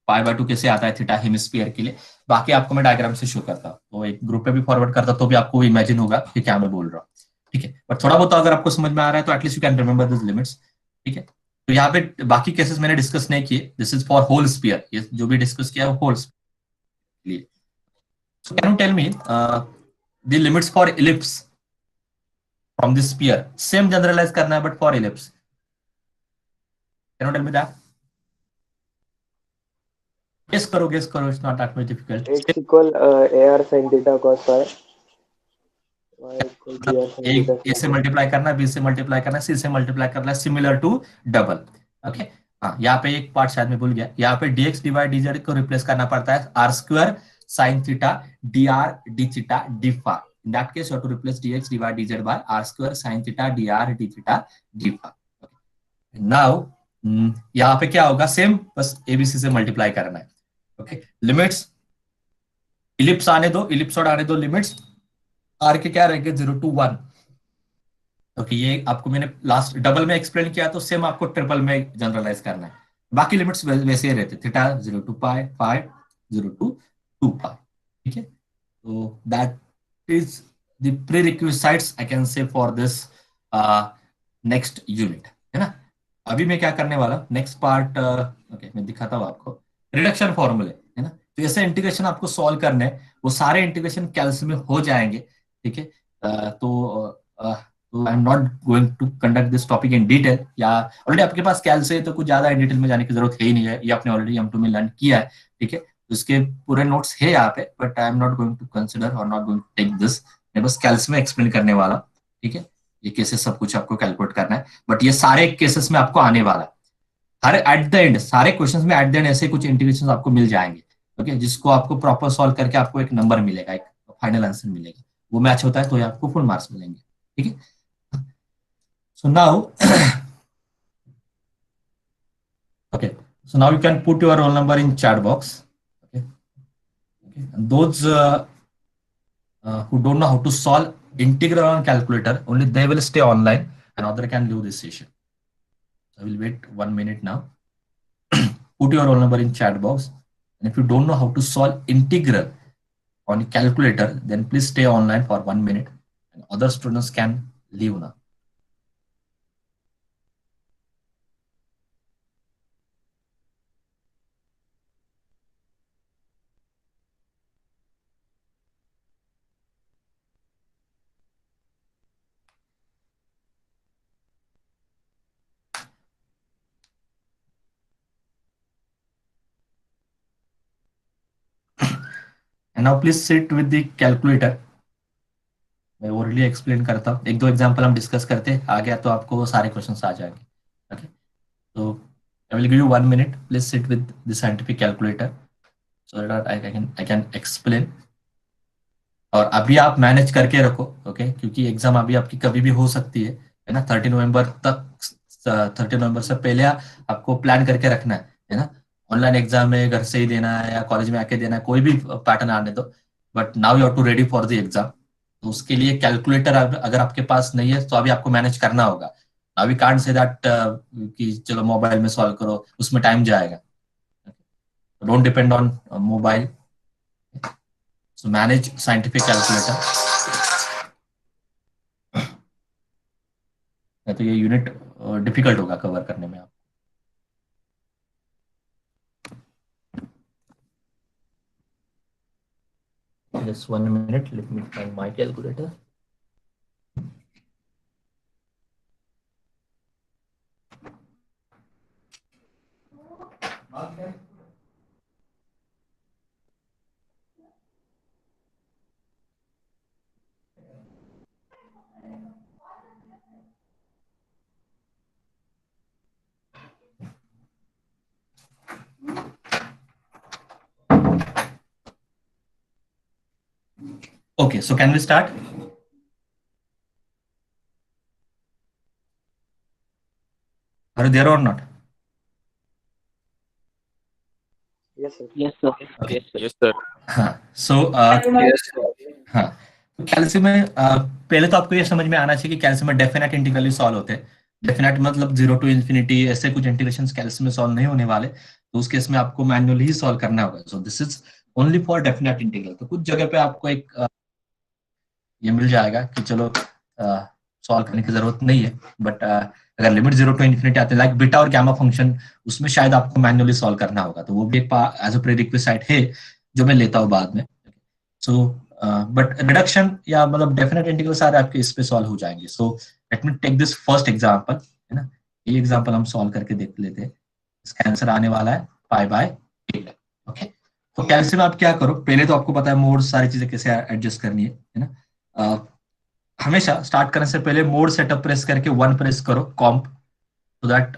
pi by 2 कैसे आता है theta hemisphere के लिए। बाकी आपको मैं डायग्राम से शो करता हूँ, तो एक ग्रुप पे भी फॉरवर्ड करता तो भी आपको इमेजिन होगा कि क्या मैं बोल रहा हूँ, ठीक है। बट थोड़ा बहुत अगर आपको समझ में आ रहा है तो at least you can remember this limits, ठीक है। तो यहाँ पे बाकी केसेस मैंने डिस्कस नहीं किए, this is for whole sphere, ये जो भी डिस्कस किया है वो whole sphere. So can you tell me the limits for ellipse from this sphere? Same generalize करना है but for ellipse. Can you tell me that? Guess करो, it's not that much difficult. It's equal AR sin theta cos phi. Y equal BR sin एक theta ए sin से phi. Multiply करना है, B से multiply करना है, सी से multiply करना है, सिमिलर टू डबल। ओके, हाँ, यहाँ पे एक पार्ट शायद मैं भूल गया, यहाँ पे dx डिवाइड dz को रिप्लेस करना पड़ता है r square sin theta dr d theta d phi। In that case, you have to replace dx divided dz by r square sin theta dr d theta d phi. Now, यहाँ पे क्या होगा? Same, बस ABC से multiply करना है। Okay, limits ellipse आने दो, इलिप्स और आने दो लिमिट्स, आर के क्या रहेंगे? 0 to 1। ओके, ये आपको मैंने लास्ट डबल में एक्सप्लेन किया, तो सेम आपको ट्रिपल में जनरलाइज करना है। बाकी लिमिट्स वैसे ही रहते, theta 0 to pi, phi 0 to 2 pi. ठीक है, तो that is the prerequisites I can say for this next unit, है ना? अभी मैं क्या करने वाला, नेक्स्ट पार्ट, ओके, मैं दिखाता हूँ आपको रिडक्शन फॉर्मूले, है ना? तो जैसे इंटीग्रेशन आपको सॉल्व करने हैं, वो सारे इंटीग्रेशन कैल्स में हो जाएंगे। ठीक है, तो I am not going to conduct this topic in detail, या ऑलरेडी आपके पास कैल्स है तो कुछ ज्यादा इन डिटेल में जाने की जरूरत है ही नहीं है, ये आपने ऑलरेडी M2 में लर्न किया है। ठीक है, उसके पूरे नोट्स है यहाँ पे, but I am not going to consider और not going to take this. मैं बस कैल्स में एक्सप्लेन करने वाला। ठीक है, ये केसेस सब कुछ आपको कैलकुलेट करना है, बट ये सारे केसेस में आपको आने वाला है। हर एट द एंड, सारे क्वेश्चंस में एट द एंड ऐसे कुछ इंटीग्रेशन आपको मिल जाएंगे। ओके, जिसको आपको प्रॉपर सॉल्व करके आपको एक नंबर मिलेगा, एक फाइनल आंसर मिलेगा, वो मैच होता है तो ये आपको फुल मार्क्स मिलेंगे। ठीक है, so now okay, so now you can put your roll number in chat box. Okay, and those who don't know how to solve integral on calculator, only they will stay online and other can leave this session. I will wait 1 minute now. Put your roll number in chat box, and if you don't know how to solve integral on calculator, then please stay online for 1 minute and other students can leave now. And now please sit with the calculator. मैं orally explain करता हूँ, एक दो example हम discuss करते हैं, आ गया तो आपको वो सारे क्वेश्चंस आ जाएंगे। ओके, तो I will give you 1 minute, please sit with the scientific calculator so that I can explain. और अभी आप मैनेज करके रखो, ओके, क्योंकि एग्जाम अभी आपकी कभी भी हो सकती है ना? 30 नवंबर तक, 30 नवंबर से पहले आपको प्लान करके रखना है ना? ऑनलाइन एग्जाम है, घर से ही देना है या कॉलेज में आके देना है, कोई भी पैटर्न आने दो, but now you have to ready for the exam. तो उसके लिए कैलकुलेटर अगर आपके पास नहीं है तो अभी आपको मैनेज करना होगा। अभी कांट से दैट कि चलो मोबाइल में सॉल्व करो, उसमें टाइम जाएगा। Don't depend on mobile, so manage scientific calculator. तो ये यूनिट डिफिकल्ट होगा कवर करने में। आप just 1 minute, let me find my calculator. Okay, so can we start? Are you there or not? Yes, sir. Yes, sir. Okay. Yes, sir. हाँ, so Yes, sir. हाँ, तो calcium में पहले तो आपको ये समझ में आना चाहिए कि कैल्शियम में डेफिनेट इंटीग्रली सॉल्व होते हैं। डेफिनेट मतलब 0 to infinity, ऐसे कुछ इंटीग्रेशंस कैल्शियम में सॉल्व नहीं होने वाले, तो उस केस में आपको मैन्युअली ही सॉल्व करना होगा। So this is only for definite integral. तो कुछ जगह पे आपको एक ये मिल जाएगा कि चलो सॉल्व करने की जरूरत नहीं है, बट अगर लिमिट 0 to infinity आते हैं लाइक बीटा और गामा फंक्शन, उसमें शायद आपको मैन्युअली सॉल्व करना होगा, तो वो भी एक एज अ प्रीरिक्विजिट है जो मैं लेता हूँ बाद में। सो बट रिडक्शन या मतलब डेफिनेट इंटीग्रल सारे आपके इस पे सॉल्व हो जाएंगे। So let me take this first example, है ना? ये एग्जांपल हम सॉल्व करके देख लेते हैं। इसका आंसर आने वाला है π/8। ओके, तो कैलसी में आप क्या करो, पहले तो आपको पता है मोड सारी चीजें कैसे एडजस्ट करनी है ना। हमेशा स्टार्ट करने से पहले मोड सेटअप प्रेस करके 1 प्रेस करो कॉम्प, सो दैट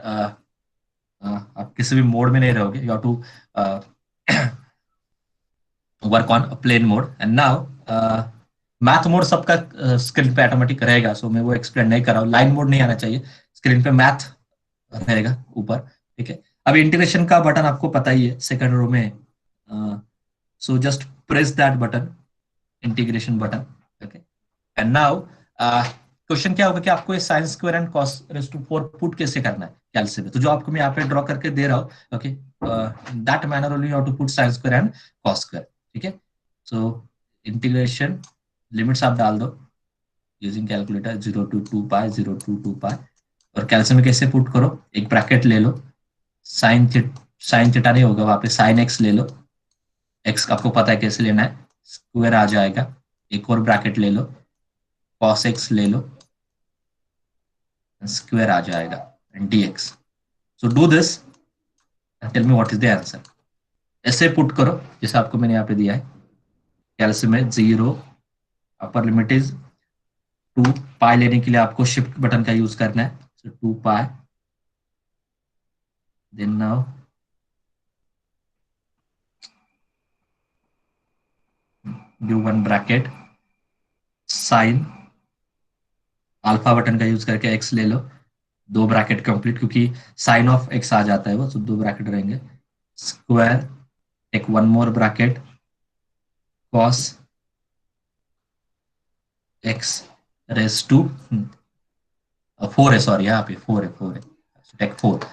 आप किसी भी मोड में नहीं रहोगे। You have to work on plain mode. And now math mode सबका स्क्रीन पे ऑटोमेटिक रहेगा, सो मैं वो एक्सप्लेन नहीं कर रहा हूँ। लाइन मोड नहीं आना चाहिए, स्क्रीन पे मैथ रहेगा ऊपर, ठीक है। अब इंटीग्रेशन का बटन आपको पता ही है, सेकंड रो में, so just press that button, integration button. Okay, and now question क्या होगा कि आपको ये sine square and cos raise to 4 put कैसे करना है कैलसी में। तो जो आपको मैं यहाँ पे ड्रॉ करके दे रहा हूँ, okay, that manner only you have to put sine square and cos square, ठीक है। सो इंटीग्रेशन लिमिट्स आप डाल दो यूजिंग कैलकुलेटर, 0 to 2π, 0 to 2π। और कैलसी में कैसे पुट करो, एक ब्रैकेट ले लो, साइन थीटा नहीं होगा वहां पे, साइन एक्स ले लो, एक्स आपको पता है कैसे लेना है, स्क्वायर आ जाएगा, एक और ब्रैकेट ले लो, कॉस एक्स ले लो, स्क्वायर आ जाएगा, dx। So do this and tell me what is the answer. ऐसे पुट करो जैसे आपको मैंने यहाँ पे दिया है। कैलसी में 0, अपर लिमिट इज 2π, लेने के लिए आपको शिफ्ट बटन का यूज करना है, so 2π, then now give 1 bracket, sine, alpha button का यूज करके x ले लो, 2 ब्रैकेट कंप्लीट, क्योंकि साइन ऑफ x आ जाता है वो, तो 2 ब्रैकेट रहेंगे, स्क्वायर, एक 1 more bracket, cos x raise to 4 है, सॉरी यहाँ पे 4 है, टेक 4।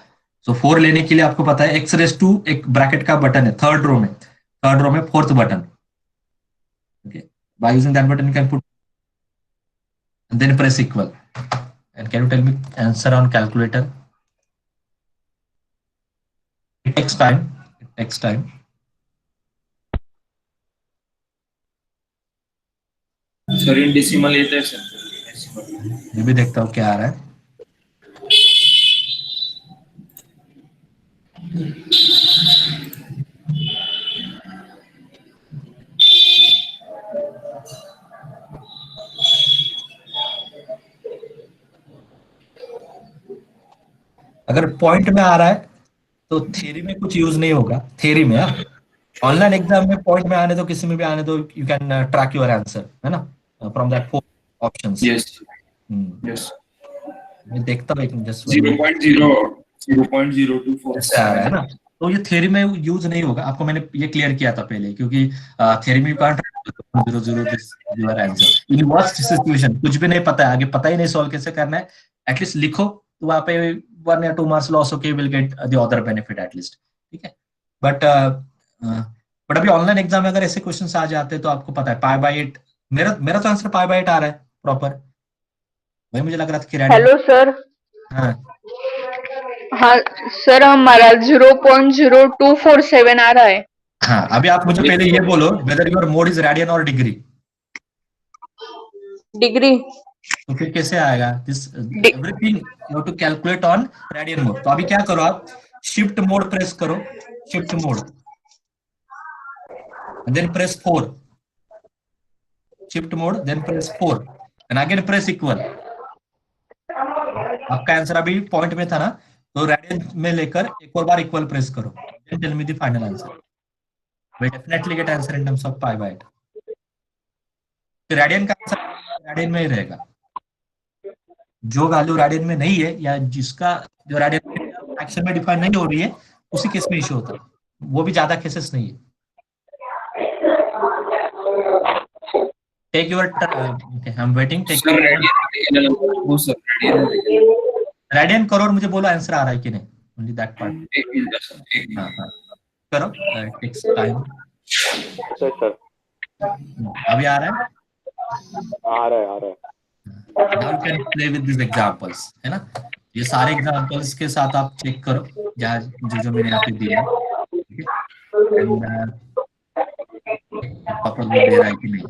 सो 4 लेने के लिए आपको पता है x रेज टू एक ब्रैकेट का बटन है थर्ड रो में 4th button, okay. By using that button you can put and then press equal. And can you tell me answer on calculator? It takes time. Sir in decimal येते हैं sir. मैं भी देखता हूँ क्या आ रहा है। अगर पॉइंट में आ रहा है तो थ्योरी में कुछ यूज नहीं होगा, थ्योरी में। ऑनलाइन एग्जाम में पॉइंट में आने दो, किसी में भी आने दो, you can track your answer, है ना, from that 4 options. Yes yes, मैं देखता हूँ जस्ट 0.024 ऐसे आ रहा है ना, तो ये थ्योरी में यूज नहीं होगा। आपको मैंने ये क्लियर किया था पहले, क्योंकि थ्योरी में you can't 0 this your answer in worst situation. कुछ भी नहीं पता है, आगे पता ही नहीं सॉल्व कैसे करना है, एटलीस्ट लिखो, तो वहां पे 1 या 2 मार्क्स लॉस होके will get the other benefit at least, ठीक है। बट अभी ऑनलाइन एग्जाम में अगर ऐसे क्वेश्चंस आ जाते हैं तो आपको पता है π/8, मेरा तो आंसर π/8 आ रहा है प्रॉपर, वही मुझे लग रहा था कि हेलो सर। हाँ सर, हमारा 0.0247 आ रहा है। हाँ, अभी आप मुझे पहले ये बोलो whether your mode is radian और डिग्री। डिग्री। तो फिर कैसे आएगा this, everything you have to calculate on radian mode. तो अभी क्या करो, आप शिफ्ट मोड प्रेस करो, shift mode, and then press 4, shift mode, then press 4 and again press equal। आपका आंसर अभी पॉइंट में था ना, तो रेडियन में लेकर एक और बार इक्वल प्रेस करो, then tell me the final answer। we definitely get answer in terms of π/8। तो रेडियन का आंसर रेडियन में ही रहेगा, जो वैल्यू रेडियन में नहीं है या जिसका जो रेडियन फ्रैक्शन में डिफाइन नहीं हो रही है, उसी केस में इशू होता है, वो भी ज्यादा केसेस नहीं है। Take your okay, I'm waiting. Take your वो सर रेडियन करो और मुझे बोलो आंसर आ रहा है कि नहीं, only that part। एक मिनट सर, हाँ करो, takes time। सर अभी आ रहा है, आ रहा है। Now you can play with these examples, है ना। ये सारे एग्जाम्पल्स के साथ आप चेक करो जहाँ जो मैंने यहाँ पे दिया है, प्रॉपर दे रहा है कि नहीं।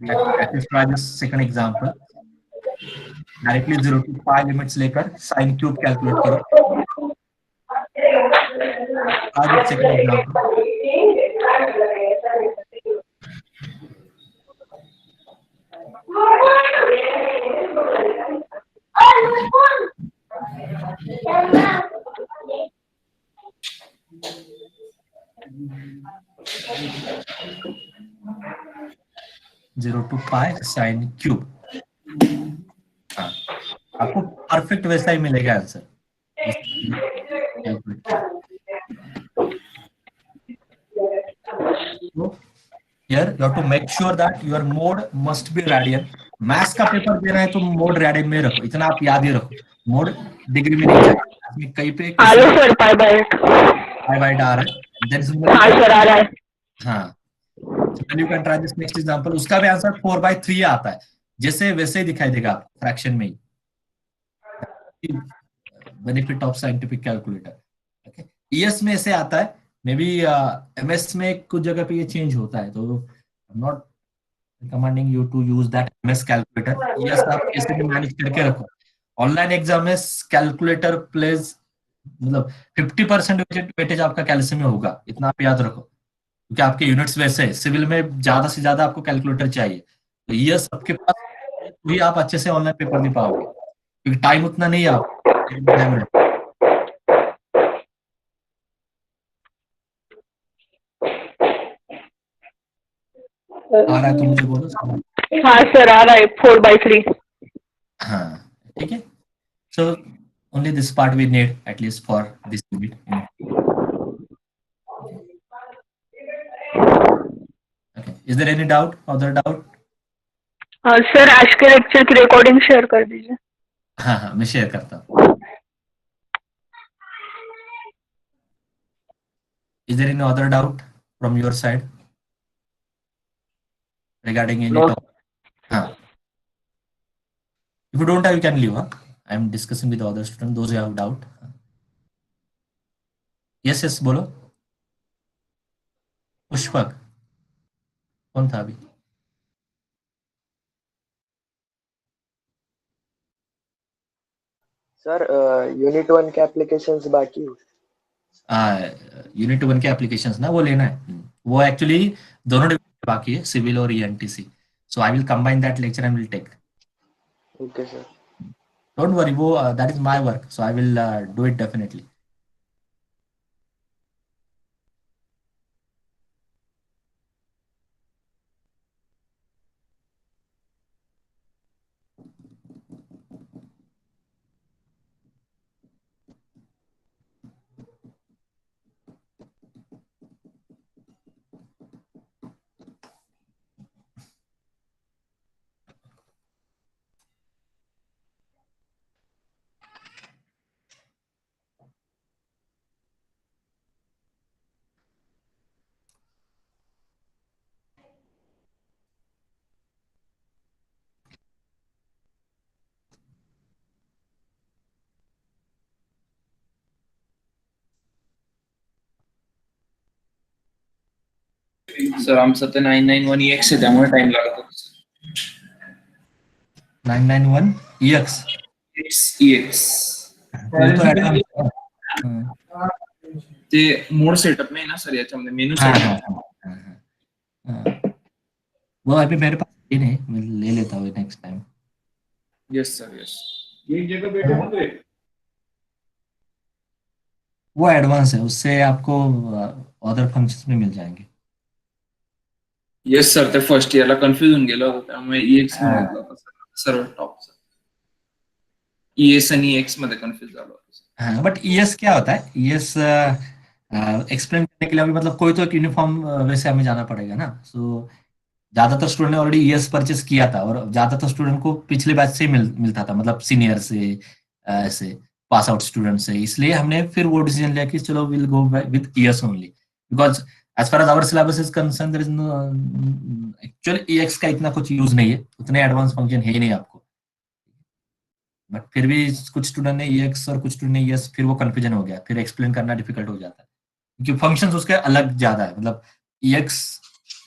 Let us try this second example. Directly 0 to pi limits लेकर साइन क्यूब कैलकुलेट करो। आज एक second example, zero to pi sine cube. हाँ, आपको परफेक्ट वैसा ही मिलेगा answer. Here you have to make sure that your mode must be radian. Maths का पेपर दे रहे हैं तो मोड रेडियन में रखो, इतना आप याद ही रखो, मोड डिग्री में नहीं चाहिए। कहीं पे hello sir, pi by 8। Pi by 8 आ रहा है, देन हाँ सर आ रहा है। हाँ, you can try this next example. उसका भी आंसर 4/3 आता है, जैसे वैसे ही दिखाई देगा आपको फ्रैक्शन में ही। Benefit of scientific calculator. Okay, ES में ऐसे आता है, मे बी एमएस में कुछ जगह पे ये चेंज होता है, तो not recommending you to use that MS calculator. ES आप कैसे भी मैनेज करके रखो। ऑनलाइन एग्जाम में कैलकुलेटर प्लेज मतलब 50% वेटेज आपका कैल्शियम में होगा, इतना आप याद रखो, क्योंकि आपके यूनिट्स वैसे है। सिविल में ज्यादा से ज्यादा आपको कैलकुलेटर चाहिए, तो ये सबके पास भी आप अच्छे से ऑनलाइन पेपर नहीं पाओगे, क्योंकि टाइम उतना नहीं है आप। आ रहा है तो मुझे बोलो। हाँ सर आ रहा है 4/3। हाँ ठीक है, so only this part we need at least for this unit. Okay. Is there any doubt? Other doubt? Sir आज के लेक्चर की रिकॉर्डिंग शेयर कर दीजिए। हाँ हाँ, मैं शेयर करता हूँ। Is there any other doubt from your side regarding any No. topic? हाँ. If you don't have, you can leave. Huh? I am discussing with the other students. Those who have doubt. Yes, yes, बोलो। पुष्पक कौन था अभी? Sir unit 1 के applications बाकी है। Unit 1 के applications ना वो लेना है, वो एक्चुअली दोनों बाकी है, सिविल और ENTC. So I will combine that lecture and will take. Okay sir, don't worry, वो that is my work, so I will do it definitely. Sir आमचं ते 991EX आहे, त्यामुळे टाइम लागत होता. 991 EX EX ते मोड सेटअप नाही ना सर याच्यामध्ये, मेनू सेटअप. वो अभी मेरे पास ये नहीं, मैं ले लेता हूँ next time. Yes sir, yes. एक जगह बैठे होते वो एडवांस है, उससे आपको अदर फंक्शंस में मिल जाएंगे। येस सर, ते फर्स्ट इयरला कन्फ्युज होऊन गेलो होतो, त्यामुळे EX घेतला होता सर्व टॉपचा. ES आणि EX मध्ये कन्फ्युज झालो होतो. हाँ, बट ES क्या होता है? ES एक्सप्लेन करने के लिए अभी मतलब कोई तो एक यूनिफॉर्म वैसे हमें जाना पड़ेगा ना। सो ज्यादातर स्टूडेंट ने ऑलरेडी ES परचेस किया था, और ज्यादातर स्टूडेंट को पिछले बैच से ही मिलता था, मतलब सीनियर से, ऐसे पास आउट स्टूडेंट से। इसलिए हमने फिर वो डिसीजन लिया कि चलो will go with ES only, because as far as our syllabus is concern there is no actual EX का इतना कुछ यूज नहीं है, उतने एडवांस फंक्शन है ही नहीं आपको। बट फिर भी कुछ स्टूडेंट ने EX और कुछ स्टूडेंट ने ES, फिर वो कंफ्यूजन हो गया, फिर एक्सप्लेन करना डिफिकल्ट हो जाता है, क्योंकि फंक्शंस उसके अलग ज्यादा है। मतलब EX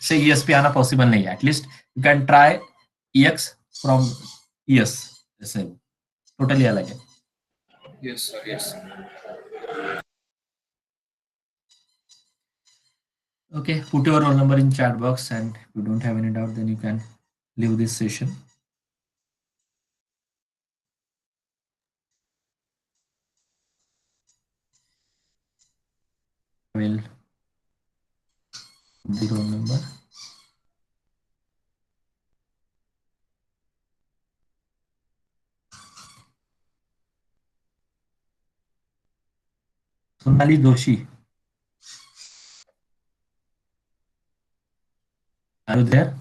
से ES पे आना पॉसिबल नहीं है। At least you can try EX from ES, ऐसे टोटली अलग है. Yes, sir. Yes. Okay, put your roll number in chat box, and if you don't have any doubt, then you can leave this session. Will the roll number. Sonali Doshi. Are you there?